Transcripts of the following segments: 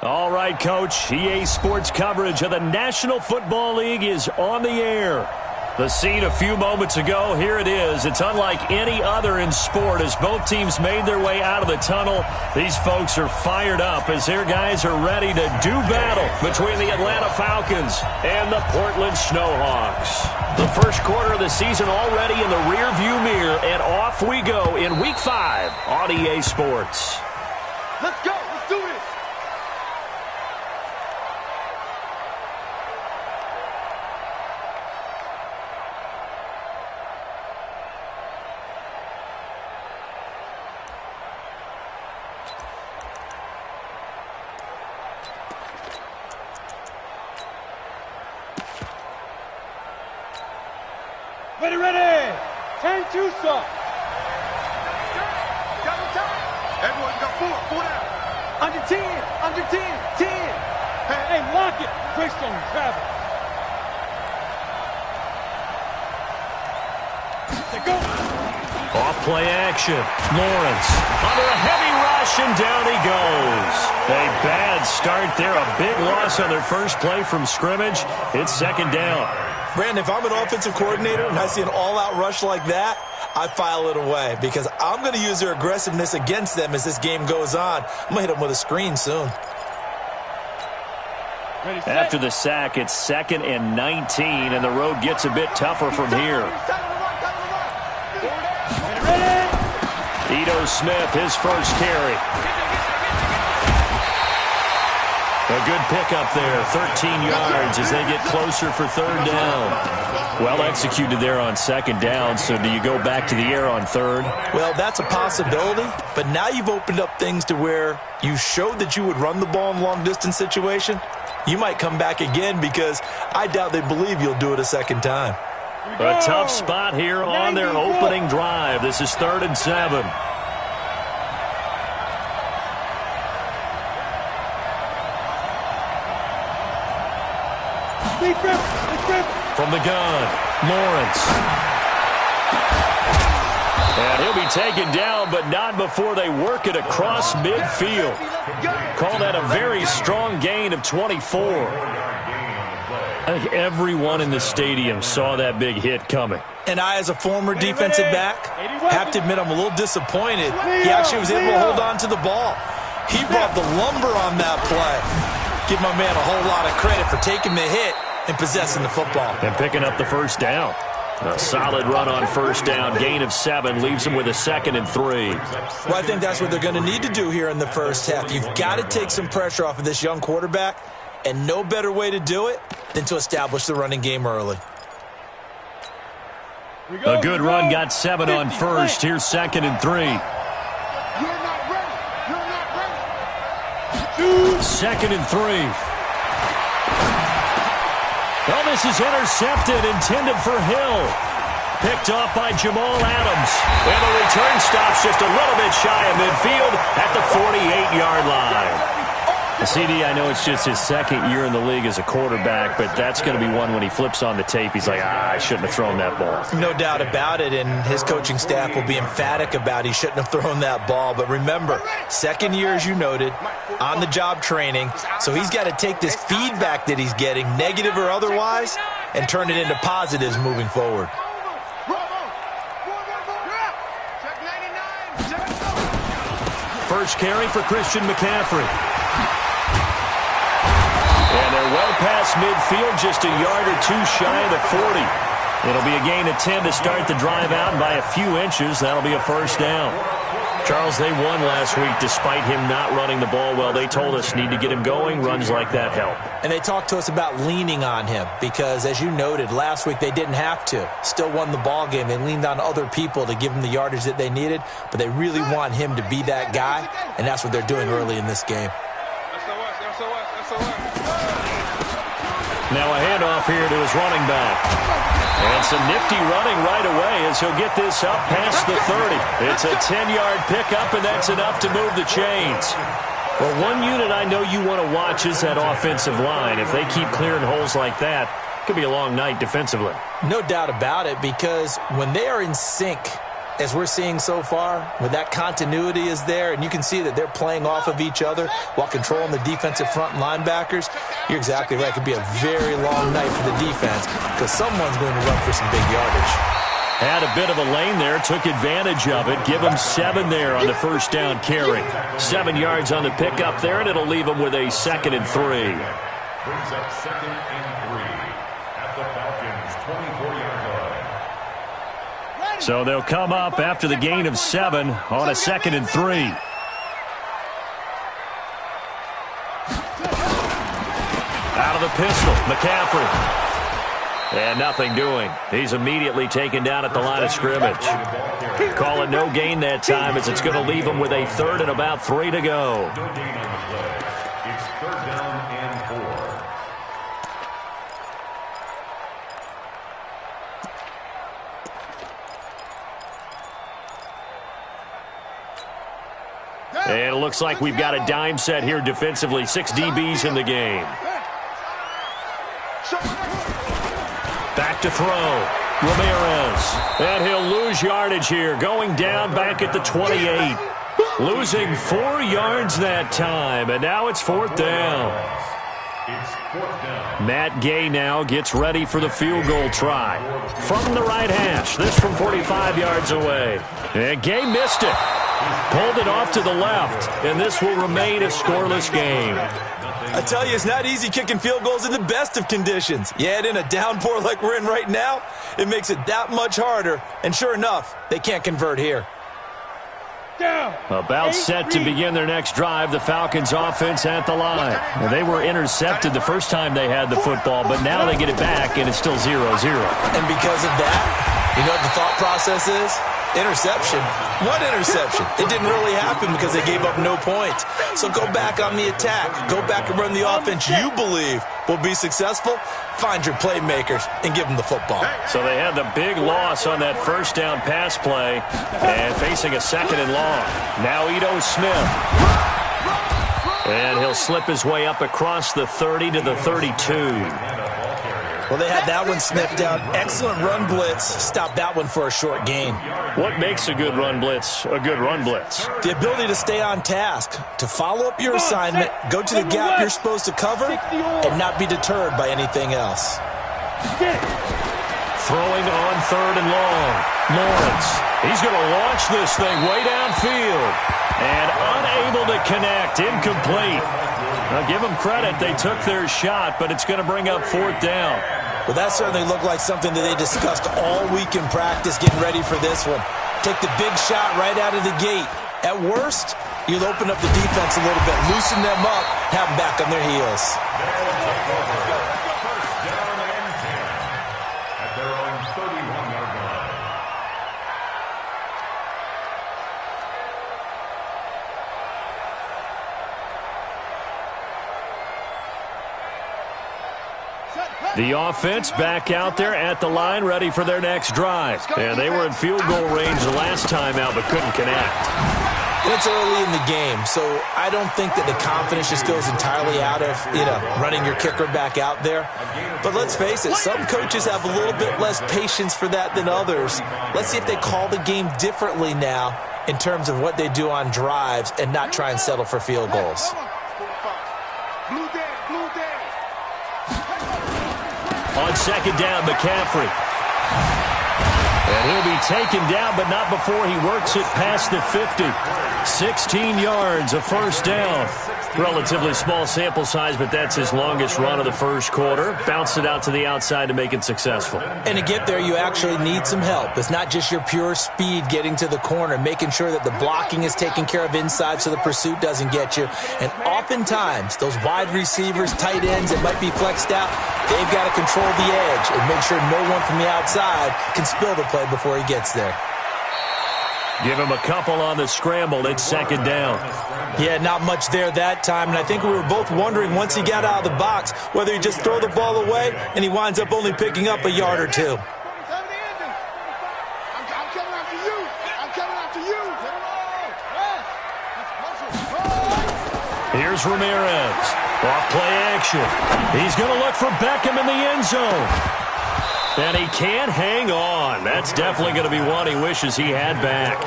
All right, Coach. EA Sports coverage of the National Football League is on the air. The scene a few moments ago, here it is. It's unlike any other in sport as both teams made their way out of the tunnel. These folks are fired up as their guys are ready to do battle between the Atlanta Falcons and the Portland Snowhawks. The first quarter of the season already in the rearview mirror, and off we go in Week 5 on EA Sports. Let's go. Let's do this. Ready, ready! 10-2 stop. Everyone got four down. Under 10, under 10, 10. Hey, lock it. Christian, travel. They go. Off play action. Lawrence under a heavy rush, and down he goes. A bad start there. A big loss on their first play from scrimmage. It's second down. Brandon, if I'm an offensive coordinator and I see an all-out rush like that, I file it away because I'm going to use their aggressiveness against them as this game goes on. I'm going to hit them with a screen soon. After the sack, it's 2nd and 19, and the road gets a bit tougher from here. Ito Smith, his first carry. A good pickup there, 13 yards as they get closer for third down. Well executed there on second down, so do you go back to the air on third? Well, that's a possibility, but now you've opened up things to where you showed that you would run the ball in long-distance situation. You might come back again because I doubt they believe you'll do it a second time. A tough spot here on their opening drive. This is 3rd and 7. From the gun, Lawrence. And he'll be taken down, but not before they work it across midfield. Call that a very strong gain of 24. I think everyone in the stadium saw that big hit coming. And I, as a former defensive back, have to admit I'm a little disappointed. He actually was able to hold on to the ball. He brought the lumber on that play. Give my man a whole lot of credit for taking the hit and possessing the football. And picking up the first down. A solid run on first down. Gain of 7 leaves them with a 2nd and 3. Well, I think that's what they're going to need to do here in the first half. You've got to take some pressure off of this young quarterback, and no better way to do it than to establish the running game early. A good run, got 7 on first. Here's 2nd and 3. You're not ready. You're not ready. 2nd and 3. Well, this is intercepted, intended for Hill. Picked off by Jamal Adams. And the return stops just a little bit shy of midfield at the 48-yard line. CD, I know it's just his 2nd year in the league as a quarterback, but that's going to be one when he flips on the tape. He's like, I shouldn't have thrown that ball. No doubt about it, and his coaching staff will be emphatic about he shouldn't have thrown that ball. But remember, 2nd year, as you noted, on-the-job training, so he's got to take this feedback that he's getting, negative or otherwise, and turn it into positives moving forward. First carry for Christian McCaffrey. And they're well past midfield, just a yard or 2 shy of the 40. It'll be a gain of 10 to start the drive out, and by a few inches, that'll be a first down. Charles, they won last week despite him not running the ball well. They told us need to get him going. Runs like that help. And they talked to us about leaning on him because, as you noted, last week they didn't have to. Still won the ball game. They leaned on other people to give them the yardage that they needed, but they really want him to be that guy, and that's what they're doing early in this game. Now a handoff here to his running back. And some nifty running right away as he'll get this up past the 30. It's a 10-yard pickup, and that's enough to move the chains. Well, one unit I know you want to watch is that offensive line. If they keep clearing holes like that, it could be a long night defensively. No doubt about it, because when they are in sync, as we're seeing so far, where that continuity is there, and you can see that they're playing off of each other while controlling the defensive front linebackers, you're exactly right. It could be a very long night for the defense because someone's going to run for some big yardage. Had a bit of a lane there, took advantage of it. Give him 7 there on the first down carry. 7 yards on the pickup there, and it'll leave him with a 2nd and 3. Brings up 2nd and 3 at the Falcons' 24-yard line. So they'll come up after the gain of 7 on a 2nd and 3. Out of the pistol, McCaffrey. And nothing doing. He's immediately taken down at the line of scrimmage. Call it no gain that time as it's going to leave him with a 3rd and about 3 to go. No gain on the play. It's 3rd down and 4. And it looks like we've got a dime set here defensively. 6 DBs in the game. Back to throw. Ramirez. And he'll lose yardage here. Going down back at the 28. Losing 4 yards that time. And now it's 4th down. It's 4th down. Matt Gay now gets ready for the field goal try. From the right hash. This from 45 yards away. And Gay missed it. Pulled it off to the left. And this will remain a scoreless game. I tell you, it's not easy kicking field goals in the best of conditions. You add in a downpour like we're in right now, it makes it that much harder. And sure enough, they can't convert here. About set to begin their next drive, the Falcons offense at the line. Well, they were intercepted the first time they had the football, but now they get it back, and it's still 0-0. And because of that, you know what the thought process is? Interception. What interception? It didn't really happen because they gave up no points. So go back on the attack. Go back and run the offense you believe will be successful. Find your playmakers and give them the football. So they had the big loss on that first down pass play and facing a 2nd and long. Now Ito Smith. And he'll slip his way up across the 30 to the 32. Well, they had that one sniffed out. Excellent run blitz. Stop that one for a short gain. What makes a good run blitz a good run blitz? The ability to stay on task, to follow up your assignment, go to the gap you're supposed to cover, and not be deterred by anything else. Throwing on 3rd and long. Lawrence. He's going to launch this thing way downfield. And unable to connect. Incomplete. Now, give them credit. They took their shot, but it's going to bring up 4th down. Well, that certainly looked like something that they discussed all week in practice, getting ready for this one. Take the big shot right out of the gate. At worst, you'll open up the defense a little bit, loosen them up, have them back on their heels. At their own 31-yard line. The offense back out there at the line, ready for their next drive. And they were in field goal range the last time out, but couldn't connect. And it's early in the game, so I don't think that the confidence just goes entirely out of, running your kicker back out there. But let's face it, some coaches have a little bit less patience for that than others. Let's see if they call the game differently now in terms of what they do on drives and not try and settle for field goals. On 2nd down, McCaffrey. And he'll be taken down, but not before he works it past the 50. 16 yards, a 1st down. Relatively small sample size, but that's his longest run of the first quarter. Bounced it out to the outside to make it successful. And to get there, you actually need some help. It's not just your pure speed getting to the corner, making sure that the blocking is taken care of inside so the pursuit doesn't get you. And oftentimes, those wide receivers, tight ends that might be flexed out, they've got to control the edge and make sure no one from the outside can spill the play before he gets there. Give him a couple on the scramble. It's 2nd down. Yeah, not much there that time, and I think we were both wondering once he got out of the box whether he'd just throw the ball away, and he winds up only picking up a yard or two. I'm coming after you. I'm coming after you. Here's Ramirez. Off play action. He's going to look for Beckham in the end zone. And he can't hang on. That's That's definitely going to be one he wishes he had back.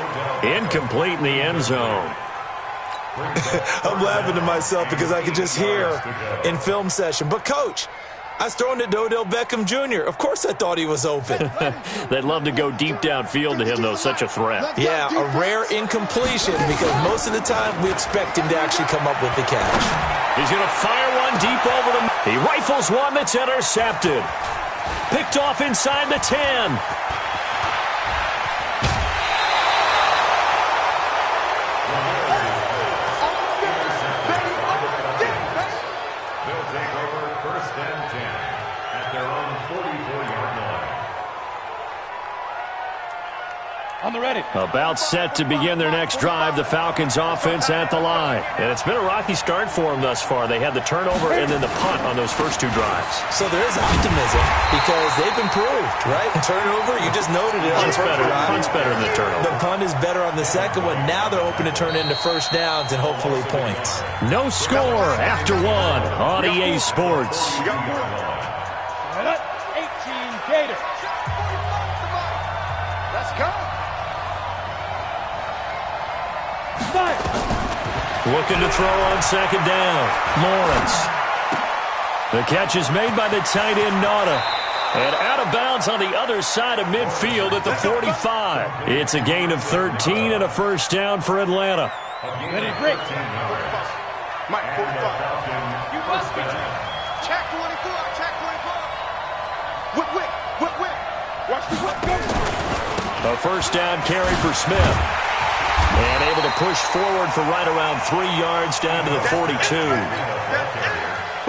Incomplete in the end zone. I'm laughing to myself because I could just hear in film session. But, Coach, I was throwing it to Odell Beckham Jr. Of course I thought he was open. They'd love to go deep downfield to him, though. Such a threat. Yeah, a rare incompletion because most of the time we expect him to actually come up with the catch. He's going to fire one deep over the... He rifles one that's intercepted. Picked off inside the 10. On the ready. About set to begin their next drive, the Falcons offense at the line. And it's been a rocky start for them thus far. They had the turnover and then the punt on those first two drives. So there is optimism because they've improved, right? Turnover, you just noted it. Punt's better. Punt's better than the turnover. The punt is better on the second one. Now they're hoping to turn into first downs and hopefully points. No score after one on EA Sports. 18 Gators. Let's go. Looking to throw on second down. Lawrence. The catch is made by the tight end, Nauta. And out of bounds on the other side of midfield at the 45. It's a gain of 13 and a first down for Atlanta. Ready, break. Mike, 45. You must be trained. Check 24. Check 24. Whip. Watch the whip. Go. A first down carry for Smith. And able to push forward for right around 3 yards down to the 42.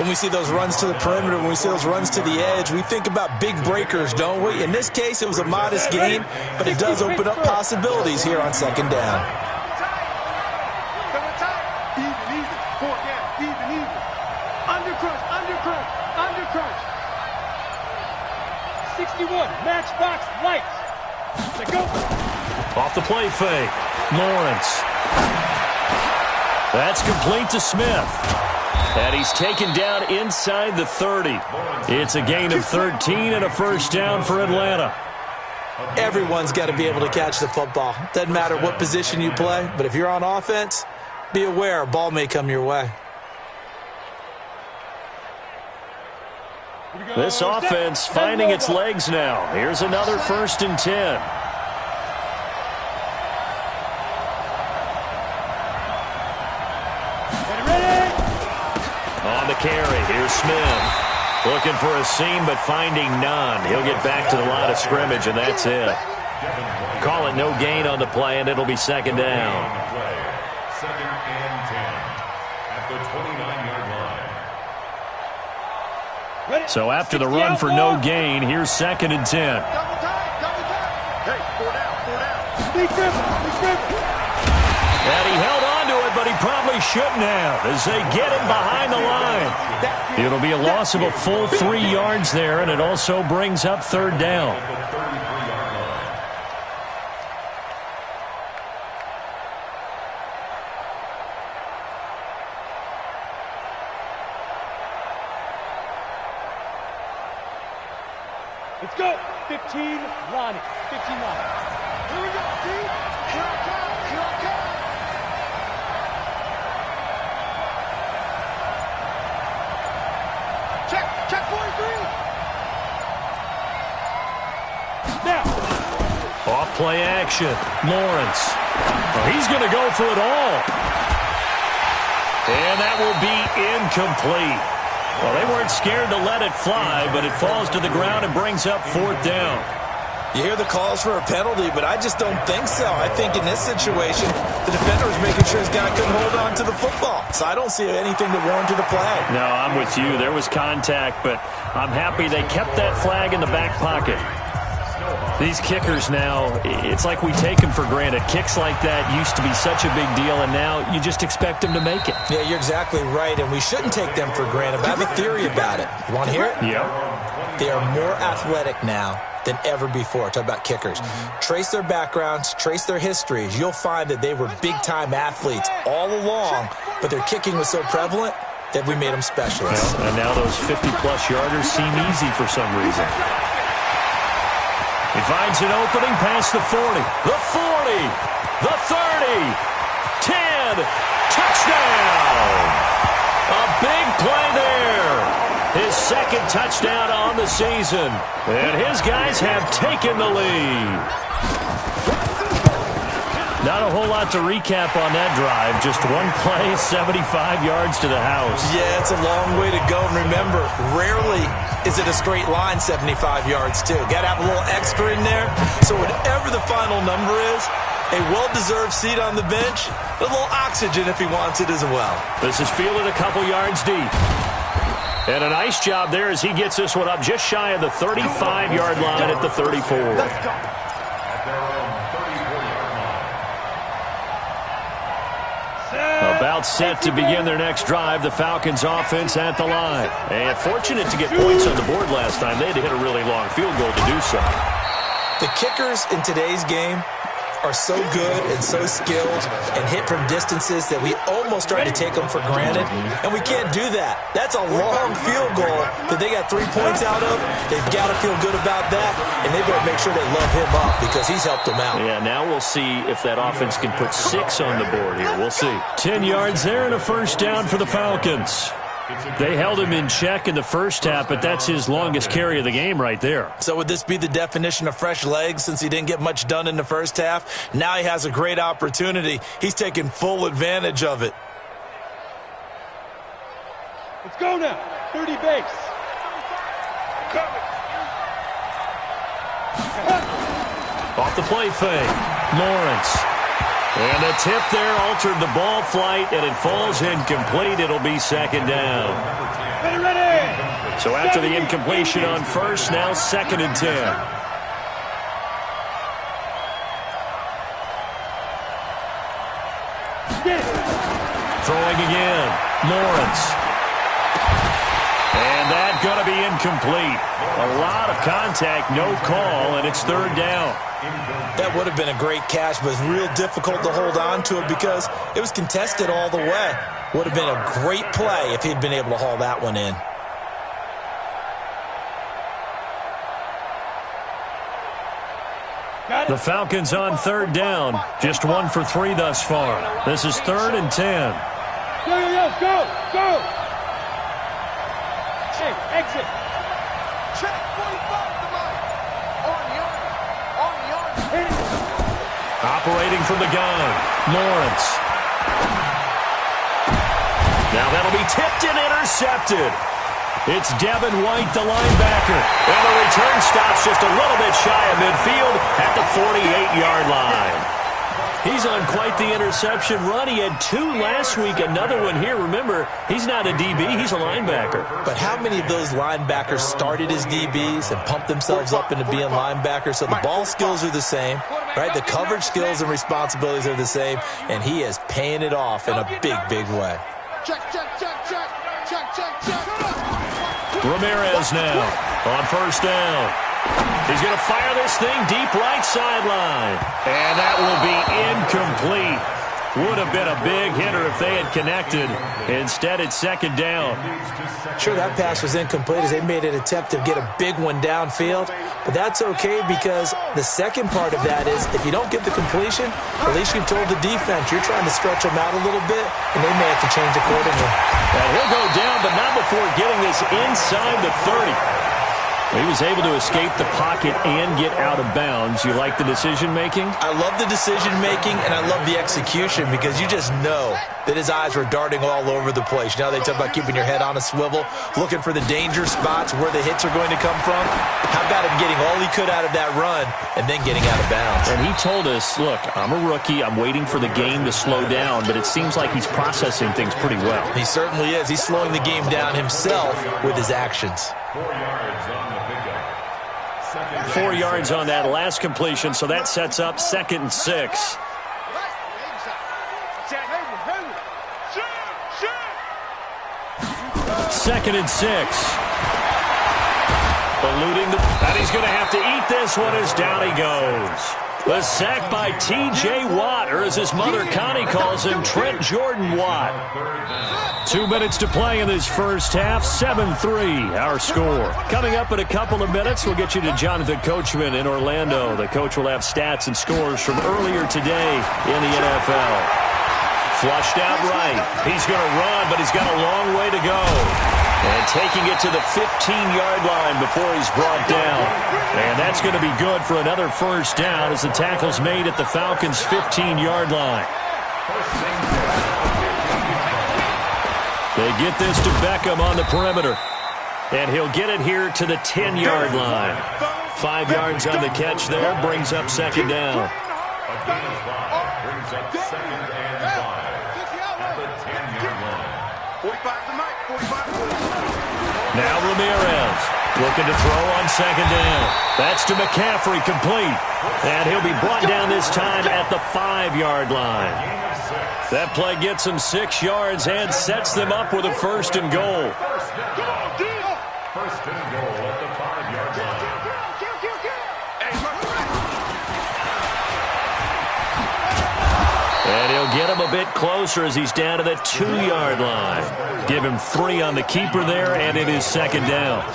When we see those runs to the perimeter, when we see those runs to the edge, we think about big breakers, don't we? In this case, it was a modest gain, but it does open up possibilities here on second down. Even. 4 down. Even. Undercrunch. 61, matchbox lights. Let's go. Off the play fake. Lawrence. That's complete to Smith. And he's taken down inside the 30. It's a gain of 13 and a first down for Atlanta. Everyone's got to be able to catch the football. Doesn't matter what position you play, but if you're on offense, be aware a ball may come your way. This offense finding its legs now. Here's another 1st and 10. On the carry, here's Smith. Looking for a seam, but finding none. He'll get back to the line of scrimmage, and that's it. Call it no gain on the play, and it'll be second down. Second and 10 at the 29-yard line. So after the run for no gain, here's 2nd and 10. Double time. Hey, 4 down. Big dribble. And he held on to it, but he probably shouldn't have as they get him behind the line. It'll be a loss of a full 3 yards there, and it also brings up 3rd down. Let's go. 15, Lonnie. 15, Lonnie. Here we go, D. Here I come. Check 43. Now. Off play action. Lawrence. Oh, he's going to go for it all. And that will be incomplete. Well, they weren't scared to let it fly, but it falls to the ground and brings up 4th down. You hear the calls for a penalty, but I just don't think so. I think in this situation, the defender was making sure his guy couldn't hold on to the football. So I don't see anything to warrant the flag. No, I'm with you. There was contact, but I'm happy they kept that flag in the back pocket. These kickers now, it's like we take them for granted. Kicks like that used to be such a big deal, and now you just expect them to make it. Yeah, you're exactly right, and we shouldn't take them for granted. But I have a theory about it. You want to hear it? Yeah. They are more athletic now than ever before. Talk about kickers. Trace their backgrounds, trace their histories. You'll find that they were big-time athletes all along, but their kicking was so prevalent that we made them specialists. Well, and now those 50-plus yarders seem easy for some reason. He finds an opening past the 40, the 40, the 30, 10, touchdown! A big play there. His second touchdown on the season. And his guys have taken the lead. Not a whole lot to recap on that drive. Just one play, 75 yards to the house. Yeah, it's a long way to go. And remember, rarely is it a straight line 75 yards, too. Got to have a little extra in there. So whatever the final number is, a well-deserved seat on the bench, a little oxygen if he wants it as well. This is fielded a couple yards deep. And a nice job there as he gets this one up just shy of the 35-yard line at the 34. Let's go. About set to begin their next drive, the Falcons offense at the line. And fortunate to get points on the board last time. They had to hit a really long field goal to do so. The kickers in today's game are so good and so skilled and hit from distances that we almost start to take them for granted, and we can't do that. That's a long field goal that they got 3 points out of. They've got to feel good about that, and they've got to make sure they love him up because he's helped them out. Yeah, now we'll see if that offense can put 6 on the board here. We'll see. 10 yards there and a first down for the Falcons. They held him in check in the first half, but that's his longest carry of the game right there. So would this be the definition of fresh legs since he didn't get much done in the first half? Now he has a great opportunity. He's taking full advantage of it. Let's go now. 30 base. Off the play fake, Lawrence. And a tip there altered the ball flight, and it falls incomplete. It'll be second down. Ready. So after the incompletion on first, now 2nd and 10. Throwing again, Lawrence. And that's going to be incomplete. A lot of contact, no call, and it's 3rd down. That would have been a great catch, but it's real difficult to hold on to it because it was contested all the way. Would have been a great play if he'd been able to haul that one in. The Falcons on 3rd down. Just 1 for 3 thus far. This is 3rd and 10. Go. Hey, exit. Check 45 to line. On the arm. Operating from the gun, Lawrence. Now that'll be tipped and intercepted. It's Devin White, the linebacker. And the return stops just a little bit shy of midfield at the 48-yard line. He's on quite the interception run. He had 2 last week, another one here. Remember, he's not a DB, he's a linebacker. But how many of those linebackers started as DBs and pumped themselves up into being linebackers? So the ball skills are the same, right? The coverage skills and responsibilities are the same, and he is paying it off in a big, big way. Check. Ramirez now on first down. He's going to fire this thing deep right sideline. And that will be incomplete. Would have been a big hitter if they had connected. Instead, it's 2nd down. Sure, that pass was incomplete as they made an attempt to get a big one downfield. But that's okay because the second part of that is if you don't get the completion, at least you've told the defense you're trying to stretch them out a little bit, and they may have to change accordingly. And he'll go down, but not before getting this inside the 30. He was able to escape the pocket and get out of bounds. You like the decision-making? I love the decision-making, and I love the execution because you just know that his eyes were darting all over the place. You know, they talk about keeping your head on a swivel, looking for the danger spots where the hits are going to come from. How about him getting all he could out of that run and then getting out of bounds? And he told us, look, I'm a rookie. I'm waiting for the game to slow down, but it seems like he's processing things pretty well. He certainly is. He's slowing the game down himself with his actions. 4 yards on the pickup. 4 yards on that last completion, so that sets up 2nd and 6. Second and 6. Eluding and he's going to have to eat this one as down he goes. The sack by T.J. Watt, or as his mother Connie calls him, Trent Jordan Watt. 2 minutes to play in this first half, 7-3 our score. Coming up in a couple of minutes, we'll get you to Jonathan Coachman in Orlando. The coach will have stats and scores from earlier today in the NFL. Flushed out right. He's going to run, but he's got a long way to go. And taking it to the 15-yard line before he's brought down. And that's going to be good for another first down as the tackle's made at the Falcons' 15-yard line. They get this to Beckham on the perimeter. And he'll get it here to the 10-yard line. 5 yards on the catch there, brings up second down. Brings up second and 5 at the 10-yard line. 45 to Mike, 45. Now Ramirez looking to throw on second down. That's to McCaffrey, complete. And he'll be brought down this time at the 5-yard line. That play gets him 6 yards and sets them up with a first and goal. First and goal at the 5-yard line. And he'll get him a bit closer as he's down to the 2-yard line. Give him 3 on the keeper there, and it is second down.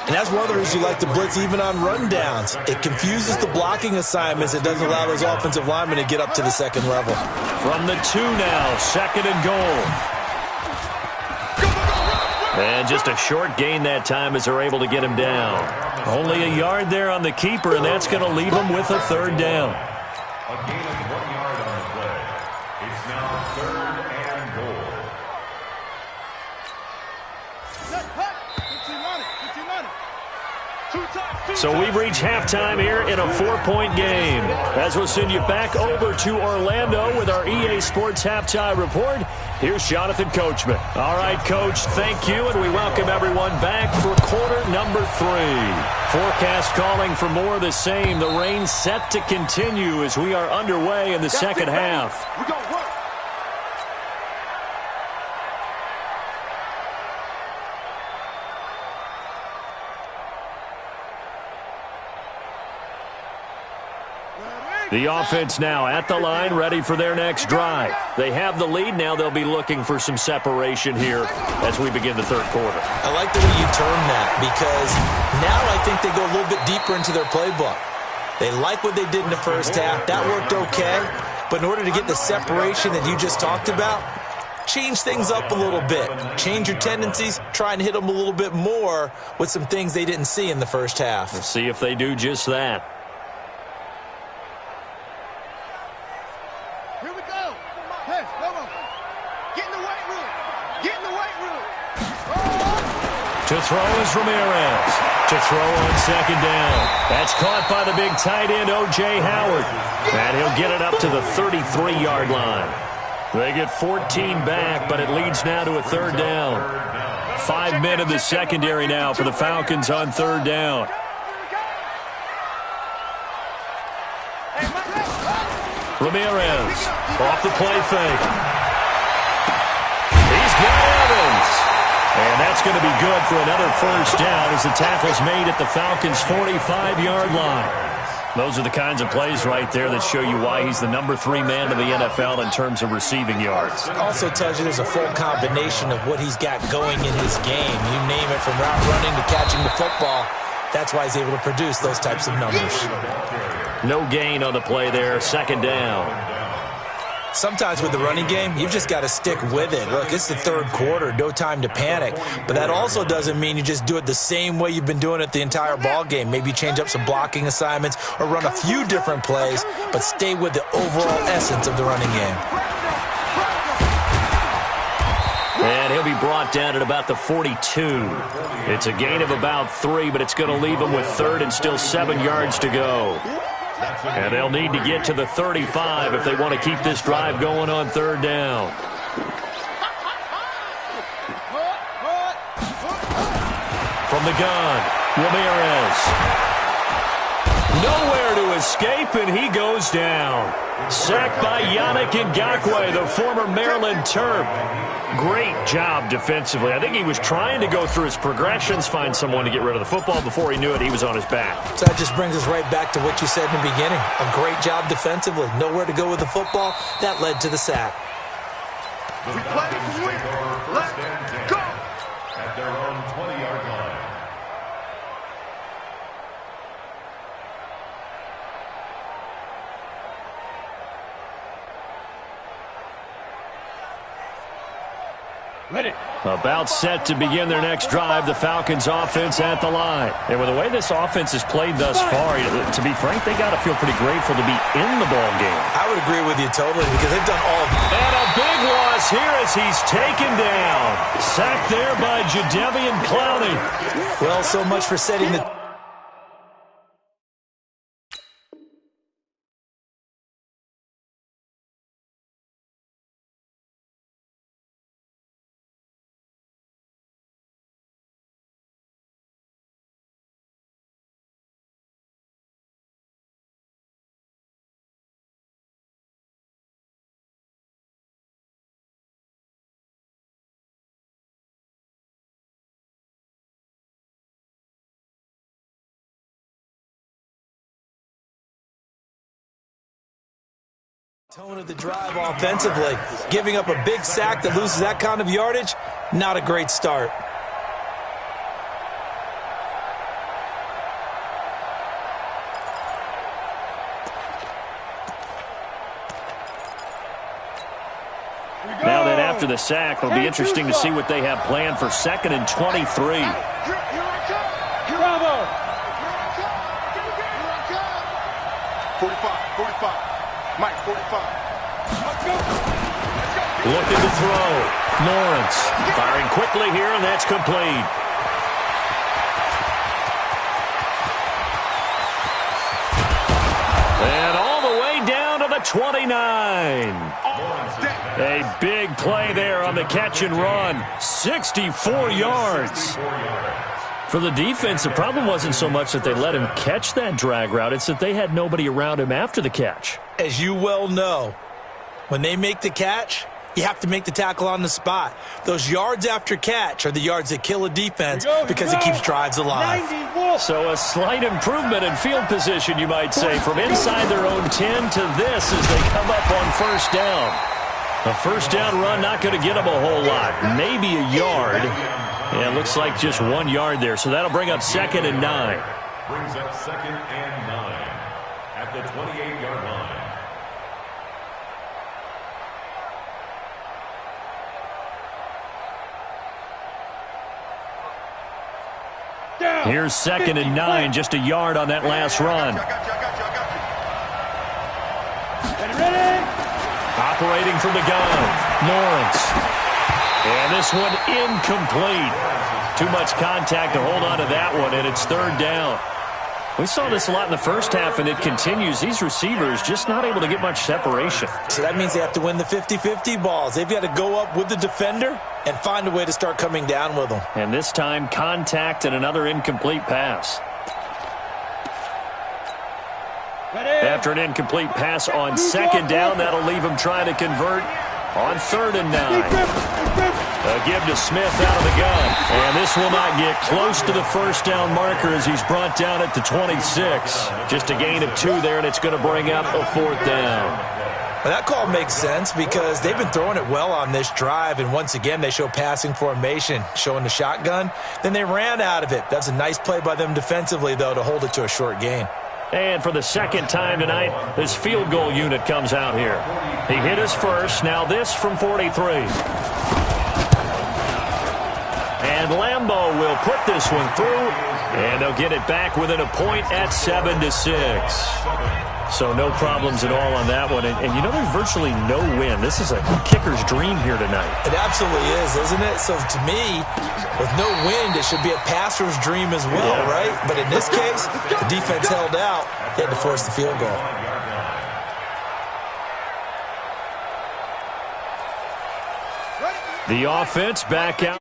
And that's one of the reasons you like to blitz even on rundowns. It confuses the blocking assignments. It doesn't allow those offensive linemen to get up to the second level. From the 2 now, second and goal. And just a short gain that time as they're able to get him down. Only a yard there on the keeper, and that's going to leave him with a third down. A gain of 1 yard on the play. It's now third and goal. So we've reached halftime here in a 4-point game. As we'll send you back over to Orlando with our EA Sports Halftime Report, here's Jonathan Coachman. All right, Coach, thank you, and we welcome everyone back for quarter number 3. Forecast calling for more of the same. The rain set to continue as we are underway in the second half. We're going to work. The offense now at the line, ready for their next drive. They have the lead. Now they'll be looking for some separation here as we begin the third quarter. I like the way you term that because now I think they go a little bit deeper into their playbook. They like what they did in the first half. That worked okay. But in order to get the separation that you just talked about, change things up a little bit. Change your tendencies. Try and hit them a little bit more with some things they didn't see in the first half. Let's see if they do just that. To throw is Ramirez. To throw on second down. That's caught by the big tight end, O.J. Howard. And he'll get it up to the 33-yard line. They get 14 back, but it leads now to a third down. 5 men in the secondary now for the Falcons on third down. Ramirez off the play fake. He's got Evans. And that's going to be good for another first down as the tackle's made at the Falcons' 45-yard line. Those are the kinds of plays right there that show you why he's the number 3 man in the NFL in terms of receiving yards. Also tells you there's a full combination of what he's got going in his game. You name it, from route running to catching the football. That's why he's able to produce those types of numbers. No gain on the play there, second down. Sometimes with the running game, you've just got to stick with it. Look, it's the third quarter, no time to panic. But that also doesn't mean you just do it the same way you've been doing it the entire ball game. Maybe change up some blocking assignments or run a few different plays, but stay with the overall essence of the running game. And he'll be brought down at about the 42. It's a gain of about 3, but it's going to leave him with third and still 7 yards to go. And they'll need to get to the 35 if they want to keep this drive going on third down. From the gun, Ramirez. Nowhere to escape, and he goes down. Sacked by Yannick Ngakoue, the former Maryland Terp. Great job defensively. I think he was trying to go through his progressions, find someone to get rid of the football. Before he knew it, he was on his back. So that just brings us right back to what you said in the beginning. A great job defensively. Nowhere to go with the football. That led to the sack. We play to win. Let's go. At their own 20-yard line. Ready. About set to begin their next drive, the Falcons offense at the line. And with the way this offense has played thus far, to be frank, they got to feel pretty grateful to be in the ball game. I would agree with you totally because they've done all of it. And a big loss here as he's taken down. Sacked there by Jadeveon Clowney. Well, so much for setting the... tone of the drive offensively. Giving up a big sack that loses that kind of yardage, not a great start. Now then, after the sack, it'll be interesting to see what they have planned for 2nd and 23. Bravo. 45. Mike, 45. Looking to throw. Lawrence firing quickly here, and that's complete. And all the way down to the 29. A big play there on the catch and run. 64 yards. For the defense, the problem wasn't so much that they let him catch that drag route. It's that they had nobody around him after the catch. As you well know, when they make the catch, you have to make the tackle on the spot. Those yards after catch are the yards that kill a defense because it keeps drives alive. So a slight improvement in field position, you might say, from inside their own 10 to this as they come up on first down. A first down run not going to get them a whole lot. Maybe a yard. Yeah, it looks like just 1 yard there. So that'll bring up 2nd and 9. Brings up 2nd and 9 at the 28-yard line. Here's 2nd and 9, just a yard on that last run. Ready. Operating from the gun, Lawrence. And this one incomplete. Too much contact to hold on to that one, and it's 3rd down. We saw this a lot in the first half, and it continues. These receivers just not able to get much separation. So that means they have to win the 50-50 balls. They've got to go up with the defender and find a way to start coming down with them. And this time, contact and another incomplete pass. Ready. After an incomplete pass on 2nd down, that'll leave him trying to convert on 3rd and 9. A give to Smith out of the gun. And this will not get close to the first down marker as he's brought down at the 26. Just a gain of 2 there, and it's going to bring up a 4th down. Well, that call makes sense because they've been throwing it well on this drive, and once again they show passing formation, showing the shotgun. Then they ran out of it. That's a nice play by them defensively, though, to hold it to a short gain. And for the 2nd time tonight, this field goal unit comes out here. He hit his first. Now this from 43. And Lambeau will put this one through, and they'll get it back within a point at 7-6. So no problems at all on that one. And you know, there's virtually no win. This is a kicker's dream here tonight. It absolutely is, isn't it? So to me, with no wind, it should be a passer's dream as well, right? But in this case, the defense held out. They had to force the field goal. The offense back out.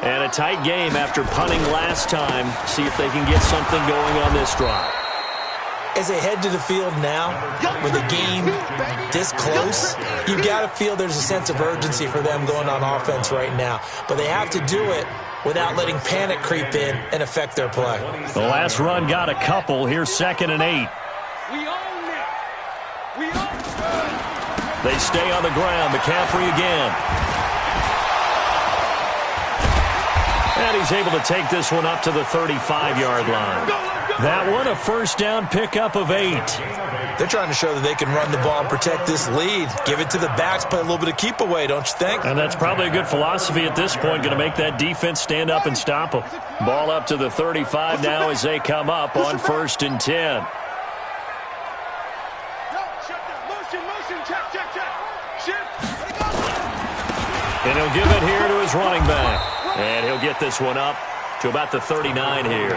And a tight game after punting last time. See if they can get something going on this drive. As they head to the field now, with the game this close, you've got to feel there's a sense of urgency for them going on offense right now. But they have to do it without letting panic creep in and affect their play. The last run got a couple. Here's 2nd and 8. We own it. We own it. They stay on the ground. McCaffrey again. And he's able to take this one up to the 35-yard line. That one a first down pickup of 8. They're trying to show that they can run the ball and protect this lead. Give it to the backs, play a little bit of keep away, don't you think? And that's probably a good philosophy at this point. Going to make that defense stand up and stop them. Ball up to the 35 now as they come up on 1st and 10. And he'll give it here to his running back. And he'll get this one up to about the 39 here.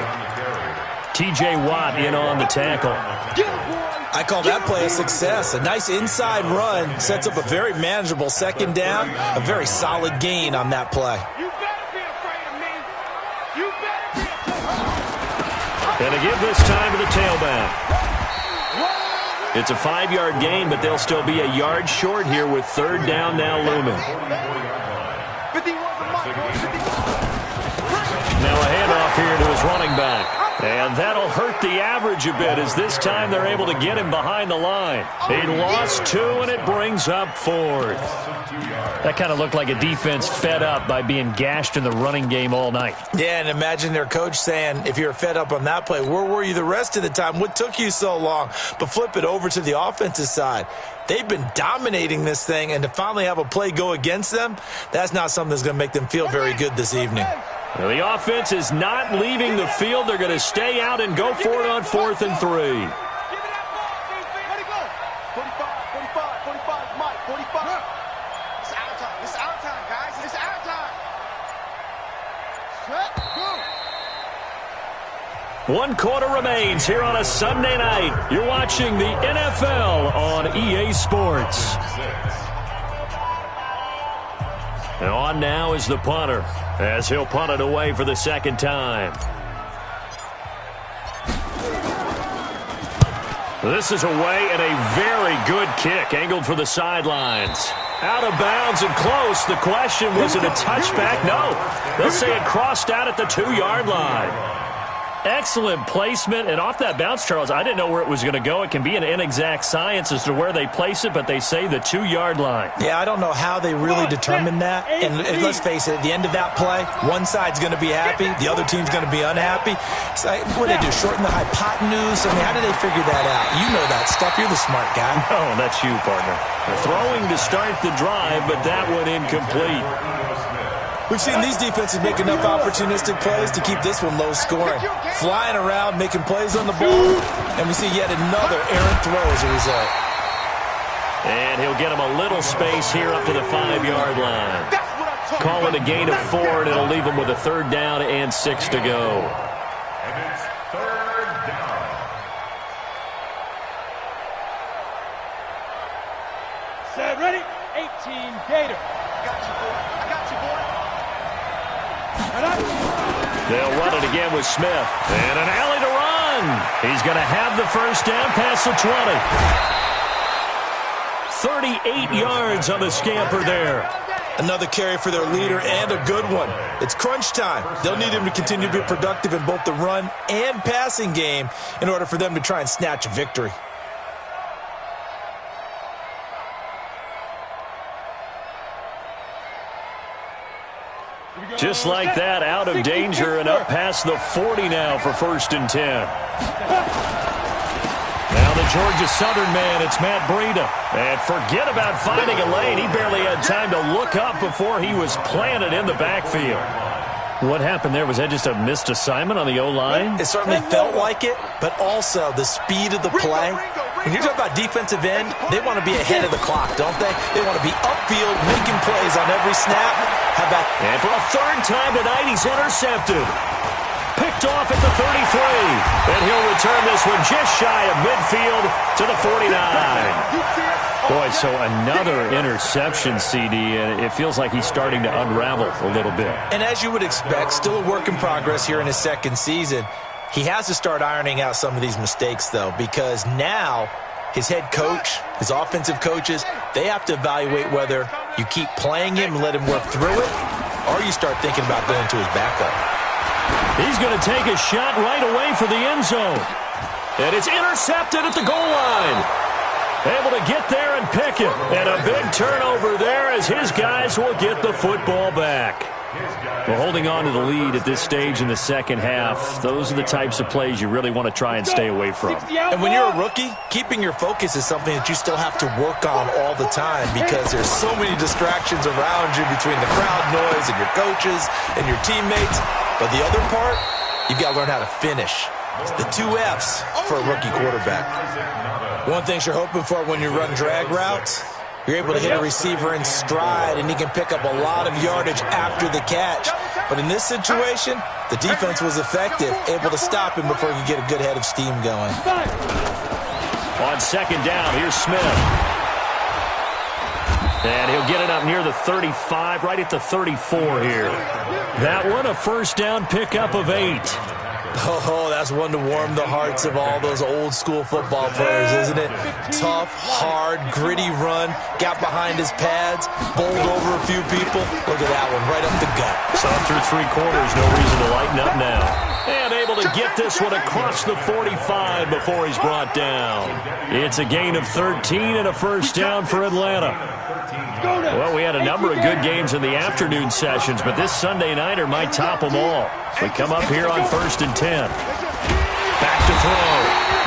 T.J. Watt in on the tackle. I call that play a success. A nice inside run sets up a very manageable 2nd down. A very solid gain on that play. You better be afraid of me. You better be. And to give this time to the tailback. It's a 5-yard gain, but they'll still be a yard short here with 3rd down now looming. Now a handoff here to his running back. And that'll hurt the average a bit as this time they're able to get him behind the line. He lost 2, and it brings up 4th. That kind of looked like a defense fed up by being gashed in the running game all night. Yeah, and imagine their coach saying, if you're fed up on that play, where were you the rest of the time? What took you so long? But flip it over to the offensive side. They've been dominating this thing, and to finally have a play go against them, that's not something that's going to make them feel very good this evening. Well, the offense is not leaving the field. They're going to stay out and go for it on 4th and 3. Give me that ball, let it go. 45, Mike, 45. It's our time. It's our time, guys. It's our time. Set, go. 1 quarter remains here on a Sunday night. You're watching the NFL on EA Sports. And on now is the punter, as he'll punt it away for the 2nd time. This is away and a very good kick, angled for the sidelines. Out of bounds and close. The question, was it a touchback? No. They'll say it crossed out at the 2-yard line. Excellent placement, and off that bounce, Charles, I didn't know where it was going to go. It can be an inexact science as to where they place it, but they say the 2-yard line. Yeah, I don't know how they really determined that. And let's face it, at the end of that play, one side's going to be happy, the other team's going to be unhappy. So what do they do, shorten the hypotenuse? I mean, how do they figure that out? You know that stuff. You're the smart guy. Oh, that's you, partner. Throwing to start the drive, but that one incomplete. We've seen these defenses make enough opportunistic plays to keep this one low scoring. Flying around, making plays on the ball, and we see yet another errant throw as a result. And he'll get him a little space here up to the 5-yard line. Call it a gain of 4, and it'll leave him with a 3rd down and 6 to go. And it's 3rd down. Set, ready? 18 Gator. I got you, boy. I got you, boy. They'll run it again with Smith. And an alley to run. He's going to have the first down past the 20. 38 yards on the scamper there. Another carry for their leader and a good one. It's crunch time. They'll need him to continue to be productive in both the run and passing game in order for them to try and snatch a victory. Just like that, out of danger and up past the 40 now for 1st and 10. Now the Georgia Southern man, it's Matt Breida. And forget about finding a lane. He barely had time to look up before he was planted in the backfield. What happened there? Was that just a missed assignment on the O-line? It certainly felt like it, but also the speed of the play. When you're talking about defensive end, they want to be ahead of the clock, don't they? They want to be upfield, making plays on every snap. How about... And for a 3rd time tonight, he's intercepted. Picked off at the 33. And he'll return this one just shy of midfield to the 49. Boy, So another interception, CD, and it feels like he's starting to unravel a little bit. And as you would expect, still a work in progress here in his second season. He has to start ironing out some of these mistakes, though, because now his head coach, his offensive coaches, they have to evaluate whether you keep playing him and let him work through it, or you start thinking about going to his backup. He's going to take a shot right away for the end zone. And it's intercepted at the goal line. Able to get there and pick it. And a big turnover there as his guys will get the football back. Well, holding on to the lead at this stage in the second half, those are the types of plays you really want to try and stay away from. And when you're a rookie, keeping your focus is something that you still have to work on all the time because there's so many distractions around you between the crowd noise and your coaches and your teammates. But the other part, you've got to learn how to finish. It's the 2 F's for a rookie quarterback. One thing you're hoping for when you run drag routes, you're able to hit a receiver in stride, and he can pick up a lot of yardage after the catch. But in this situation, the defense was effective, able to stop him before he could get a good head of steam going. On second down, here's Smith. And he'll get it up near the 35, right at the 34 here. That one, a first down pickup of 8. Oh, that's one to warm the hearts of all those old-school football players, isn't it? Tough, hard, gritty run, got behind his pads, bowled over a few people. Look at that one, right up the gut. So through 3 quarters, no reason to lighten up now. And able to get this one across the 45 before he's brought down. It's a gain of 13 and a first down for Atlanta. Well, we had a number of good games in the afternoon sessions, but this Sunday nighter might top them all. So we come up here on 1st and 10. Back to throw.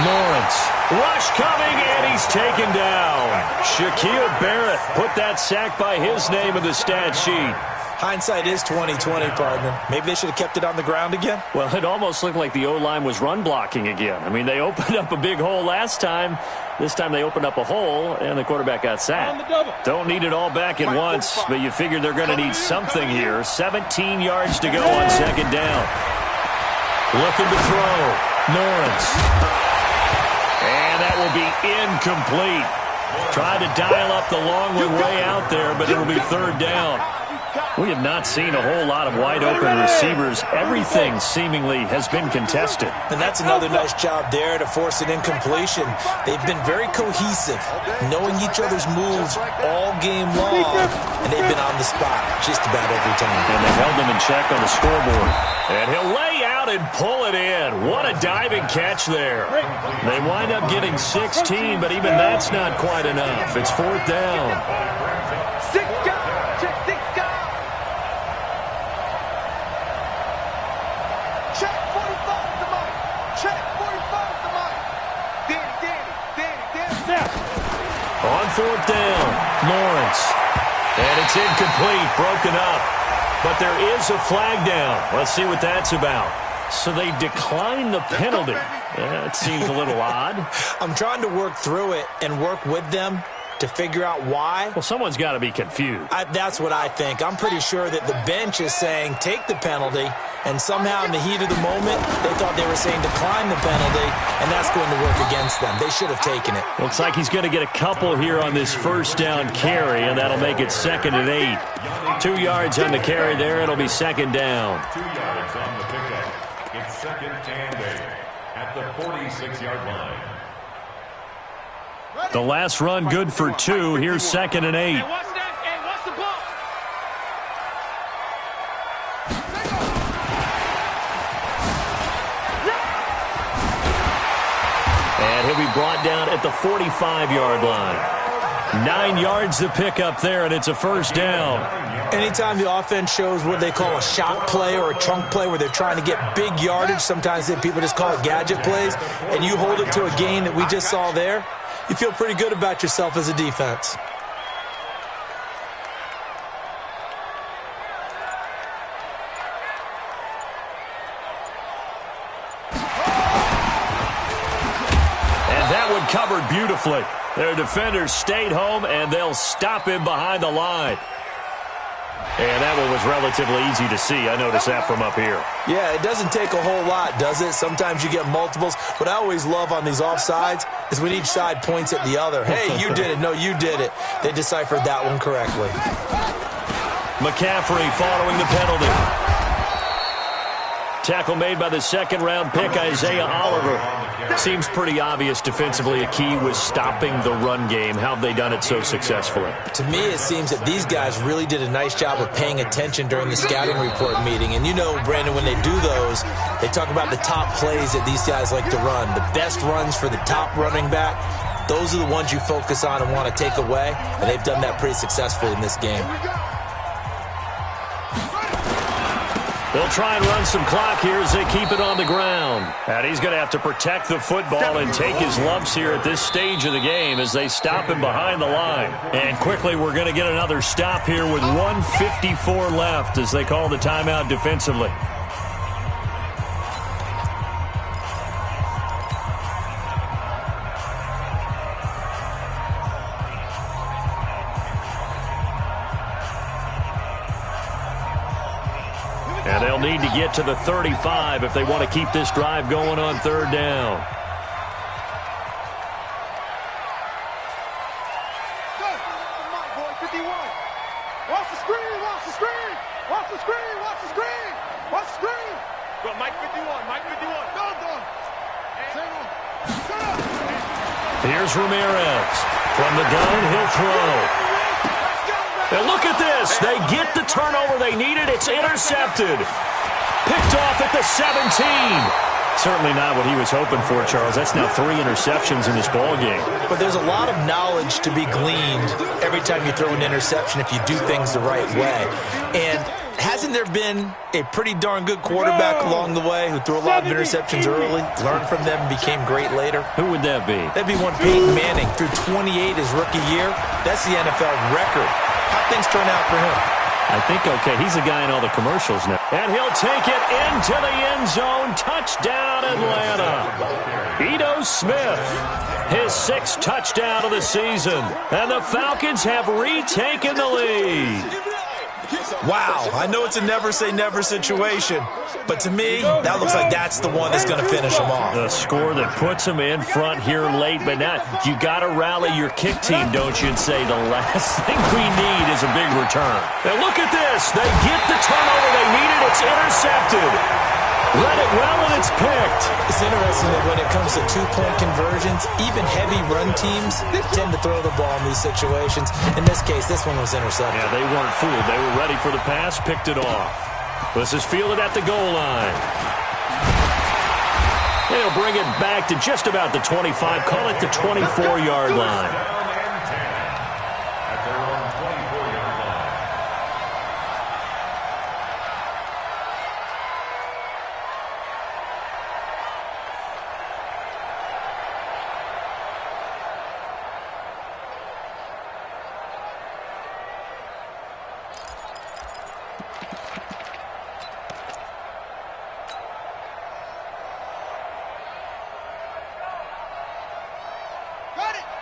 Lawrence. Rush coming, and he's taken down. Shaquille Barrett put that sack by his name in the stat sheet. Hindsight is 20/20, partner. Maybe they should have kept it on the ground again? Well, it almost looked like the O-line was run blocking again. I mean, they opened up a big hole last time. This time they opened up a hole, and the quarterback got sacked. Don't need it all back at once, but you figure they're going to need something here. 17 yards to go on second down. Looking to throw. Lawrence. And that will be incomplete. Tried to dial up the long one way out there, but it'll be third down. We have not seen a whole lot of wide-open receivers. Everything seemingly has been contested. And that's another nice job there to force an incompletion. They've been very cohesive, knowing each other's moves all game long, and they've been on the spot just about every time. And they held them in check on the scoreboard. And he'll lay out and pull it in. What a diving catch there. They wind up getting 16, but even that's not quite enough. It's fourth down. On fourth down, Lawrence. And it's incomplete, broken up. But there is a flag down. Let's see what that's about. So they decline the penalty. That seems a little odd. I'm trying to work through it and work with them to figure out why. Well, someone's got to be confused. That's what I think. I'm pretty sure that the bench is saying take the penalty, and somehow in the heat of the moment, they thought they were saying decline the penalty, and that's going to work against them. They should have taken it. Looks like he's going to get a couple here on this first down carry, and that'll make it 2nd and 8. 2 yards on the carry there. It'll be second down. 2 yards on the pickup. It's 2nd and 8 at the 46-yard line. The last run good for 2. Here's 2nd and 8. And he'll be brought down at the 45-yard line. 9 yards to pick up there, and it's a first down. Anytime the offense shows what they call a shot play or a chunk play where they're trying to get big yardage, sometimes people just call it gadget plays, and you hold it to a gain that we just saw there, you feel pretty good about yourself as a defense. And that one covered beautifully. Their defenders stayed home, and they'll stop him behind the line. And that one was relatively easy to see. I noticed that from up here. Yeah, it doesn't take a whole lot, does it? Sometimes you get multiples. What I always love on these offsides is when each side points at the other. Hey, you did it. No, you did it. They deciphered that one correctly. McCaffrey following the penalty. Tackle made by the second-round pick, Isaiah Oliver. Seems pretty obvious defensively a key was stopping the run game. How have they done it so successfully? To me, it seems that these guys really did a nice job of paying attention during the scouting report meeting. And you know, Brandon, when they do those, they talk about the top plays that these guys like to run. The best runs for the top running back, those are the ones you focus on and want to take away. And they've done that pretty successfully in this game. They'll try and run some clock here as they keep it on the ground. And he's going to have to protect the football and take his lumps here at this stage of the game as they stop him behind the line. And quickly, we're going to get another stop here with 1:54 left as they call the timeout defensively. And they'll need to get to the 35 if they want to keep this drive going on third down. Go! Mike, boy, 51. Watch the screen, watch the screen! Watch the screen, watch the screen! Watch the screen! Go, Mike 51, Mike 51. Go, go! Here's Ramirez. From the gun, he'll throw. And look at this. They get the turnover they needed. It's intercepted. Picked off at the 17. Certainly not what he was hoping for, Charles. That's now 3 interceptions in this ballgame. But there's a lot of knowledge to be gleaned every time you throw an interception if you do things the right way. And hasn't there been a pretty darn good quarterback along the way who threw a lot of interceptions early, learned from them, and became great later? Who would that be? That'd be one Peyton Manning. Threw 28 his rookie year. That's the NFL record. How'd things turn out for him? I think, okay, he's a guy in all the commercials now. And he'll take it into the end zone. Touchdown, Atlanta. Ito Smith, his 6th touchdown of the season. And the Falcons have retaken the lead. Wow, I know it's a never-say-never situation, but to me, that looks like that's the one that's going to finish them off. The score that puts them in front here late, but now you got to rally your kick team, don't you, and say the last thing we need is a big return. And look at this. They get the turnover they needed. It's intercepted. Read it well, and it's picked. It's interesting that when it comes to two-point conversions, even heavy run teams tend to throw the ball in these situations. In this case, this one was intercepted. Yeah, they weren't fooled. They were ready for the pass, picked it off. This is fielded at the goal line. They'll bring it back to just about the 25. Call it the 24-yard line.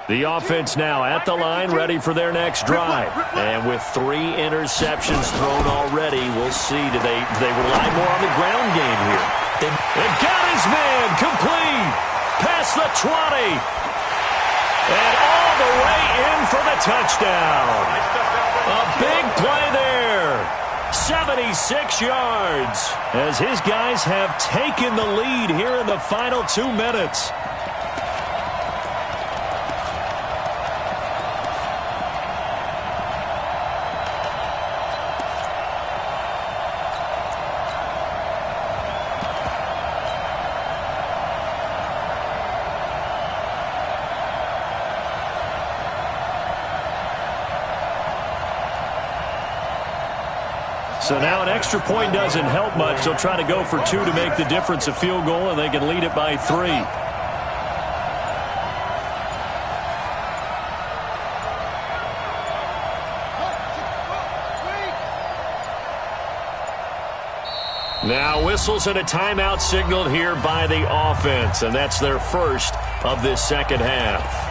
The offense now at the line, ready for their next drive. And with 3 interceptions thrown already, we'll see. Do they rely more on the ground game here? They got his man complete. Past the 20. And all the way in for the touchdown. A big play there. 76 yards. As his guys have taken the lead here in the final 2 minutes. So now an extra point doesn't help much. They'll try to go for 2 to make the difference a field goal, and they can lead it by 3. Now whistles and a timeout signaled here by the offense, and that's their first of this second half.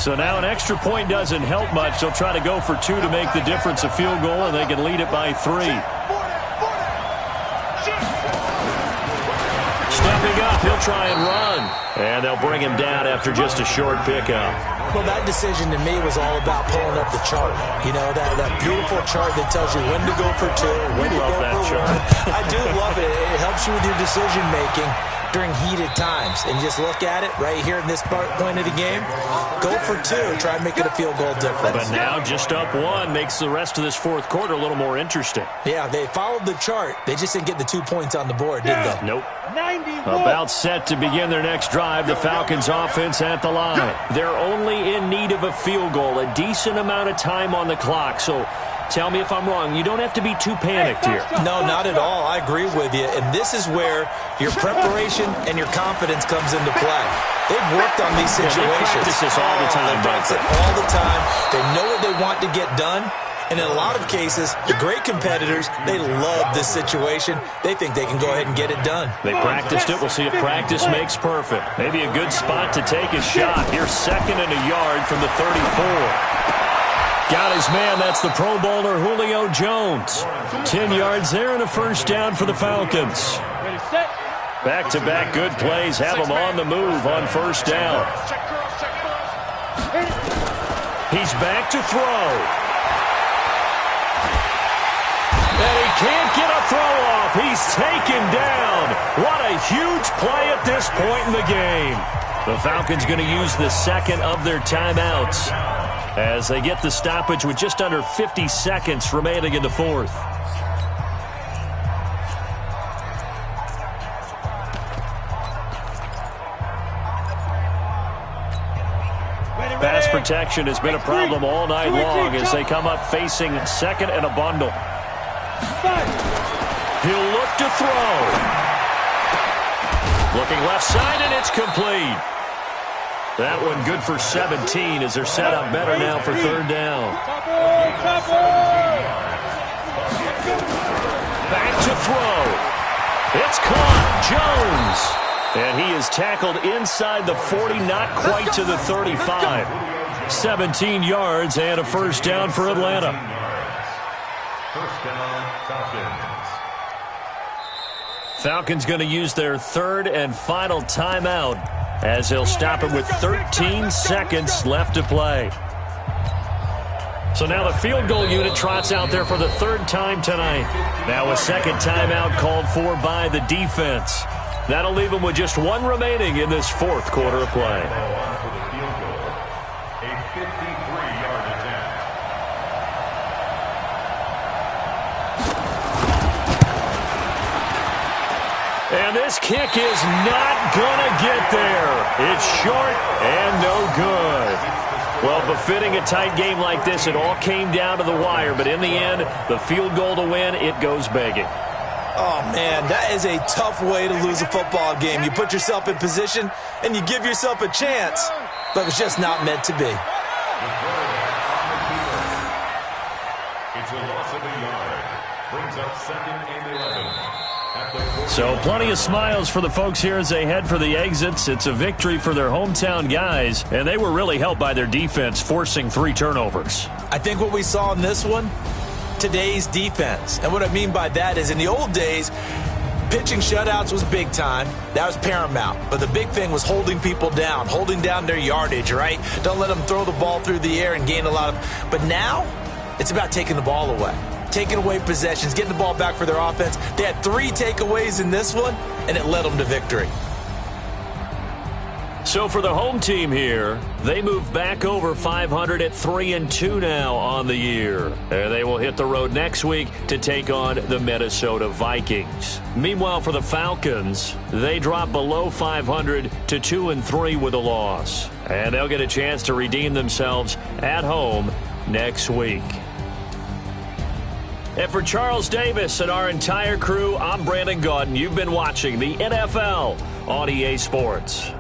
So now an extra point doesn't help much. They'll try to go for 2 to make the difference a field goal, and they can lead it by 3. Stepping up, he'll try and run. And they'll bring him down after just a short pickup. Well, that decision to me was all about pulling up the chart. You know, that beautiful chart that tells you when to go for 2, when to go for 1. I do love it. It helps you with your decision-making during heated times. And just look at it right here in this point of the game. Go for 2. Try and make it a field goal difference. But now just up 1 makes the rest of this fourth quarter a little more interesting. Yeah, they followed the chart. They just didn't get the 2 points on the board, did they? Nope. About set to begin their next drive, the Falcons offense at the line. They're only in need of a field goal, a decent amount of time on the clock. So tell me if I'm wrong. You don't have to be too panicked here. No, not at all. I agree with you. And this is where your preparation and your confidence comes into play. They've worked on these situations. They practice this all the time. They practice it all the time. They know what they want to get done. And in a lot of cases, the great competitors, they love this situation. They think they can go ahead and get it done. They practiced it. We'll see if practice makes perfect. Maybe a good spot to take a shot. Here's 2nd and a yard from the 34. Got his man. That's the Pro Bowler Julio Jones. 10 yards there and a first down for the Falcons. Back-to-back good plays have him on the move on first down. He's back to throw. And he can't get a throw off. He's taken down. What a huge play at this point in the game. The Falcons going to use the second of their timeouts as they get the stoppage with just under 50 seconds remaining in the fourth. Pass protection has been a problem all night long as they come up facing 2nd and a bundle. He'll look to throw. Looking left side, and it's complete. That one good for 17 as they're set up better now for 3rd down. Back to throw. It's caught. Jones. And he is tackled inside the 40, not quite to the 35. 17 yards and a first down for Atlanta. First down, Falcons. Falcons going to use their 3rd and final timeout as they'll stop it with 13 seconds left to play. So now the field goal unit trots out there for the 3rd time tonight. Now a 2nd timeout called for by the defense. That'll leave them with just 1 remaining in this 4th quarter of play. A 53-yard attempt. And this kick is not going to get there. It's short and no good. Well, befitting a tight game like this, it all came down to the wire. But in the end, the field goal to win, it goes begging. Oh, man, that is a tough way to lose a football game. You put yourself in position, and you give yourself a chance, but it's just not meant to be. It's a loss of a yard. Brings up 2nd and 11. So plenty of smiles for the folks here as they head for the exits. It's a victory for their hometown guys, and they were really helped by their defense, forcing 3 turnovers. I think what we saw in this one, today's defense. And what I mean by that is in the old days, pitching shutouts was big time. That was paramount. But the big thing was holding people down, holding down their yardage, right? Don't let them throw the ball through the air and gain a lot of... But now, it's about taking the ball away. Taking away possessions, getting the ball back for their offense. They had 3 takeaways in this one, and it led them to victory. So for the home team here, they move back over 500 at 3-2 now on the year. And they will hit the road next week to take on the Minnesota Vikings. Meanwhile, for the Falcons, they drop below 500 to 2-3 with a loss. And they'll get a chance to redeem themselves at home next week. And for Charles Davis and our entire crew, I'm Brandon Gaudin. You've been watching the NFL on EA Sports.